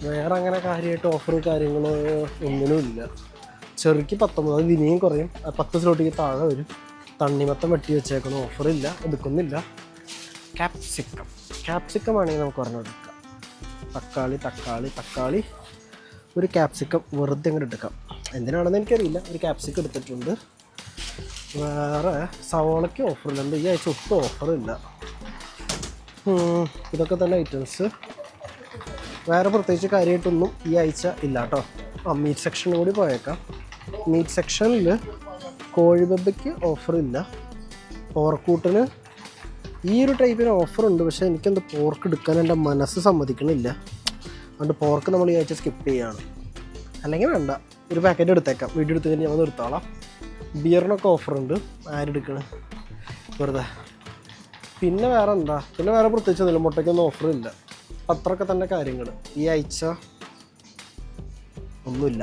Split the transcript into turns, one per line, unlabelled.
വേറെ അങ്ങനെ കാര്യമായിട്ട് ഓഫർ കാര്യങ്ങൾ ഒന്നിനുമില്ല. ചെറുക്ക് 19, അത് വിനിയും കുറയും, 10 സ്ലോട്ടിക്ക് താഴെ വരും. തണ്ണിമത്തം വെട്ടി വെച്ചേക്കണം, ഓഫറില്ല, എടുക്കുന്നില്ല. ക്യാപ്സിക്കം ആണെങ്കിൽ നമുക്ക് ഒരെണ്ണം എടുക്കാം. തക്കാളി ഒരു ക്യാപ്സിക്കം വെറുതെ അങ്ങോട്ട് എടുക്കാം. എന്തിനാണെന്ന് എനിക്കറിയില്ല, ഒരു ക്യാപ്സിക്കം എടുത്തിട്ടുണ്ട്. വേറെ സവോളയ്ക്ക് ഓഫറില്ല, ഈ ആഴ്ച ഒട്ടും ഓഫറില്ല. ഇതൊക്കെ തന്നെ ഐറ്റംസ്. വേറെ പ്രത്യേകിച്ച് കാര്യമായിട്ടൊന്നും ഈ ആഴ്ച ഇല്ല കേട്ടോ. മീറ്റ് സെക്ഷനും കൂടി പോയേക്കാം. മീറ്റ് സെക്ഷനിൽ കോഴിബബ്ബയ്ക്ക് ഓഫറില്ല. പോർക്കൂട്ടിന് ഈ ഒരു ടൈപ്പിന് ഓഫറുണ്ട്, പക്ഷേ എനിക്കെന്ത് പോർക്ക് എടുക്കാൻ എൻ്റെ മനസ്സ് സമ്മതിക്കണില്ല. അതുകൊണ്ട് പോർക്ക് നമ്മൾ ഈ ആഴ്ച സ്കിപ്പ് ചെയ്യുകയാണ്. അല്ലെങ്കിൽ വേണ്ട, ഒരു പാക്കറ്റ് എടുത്തേക്കാം, വീഡിയോ എടുത്ത് കഴിഞ്ഞാൽ നമ്മൾ നിർത്താളാം. ബിയറിനൊക്കെ ഓഫറുണ്ട്, ആരെടുക്കണം വെറുതെ. പിന്നെ വേറെ പ്രത്യേകിച്ചൊന്നുമില്ല. മുട്ടയ്ക്കൊന്നും ഓഫറില്ല. അത്രയൊക്കെ തന്നെ കാര്യങ്ങൾ. ഈ ആഴ്ച ഒന്നുമില്ല.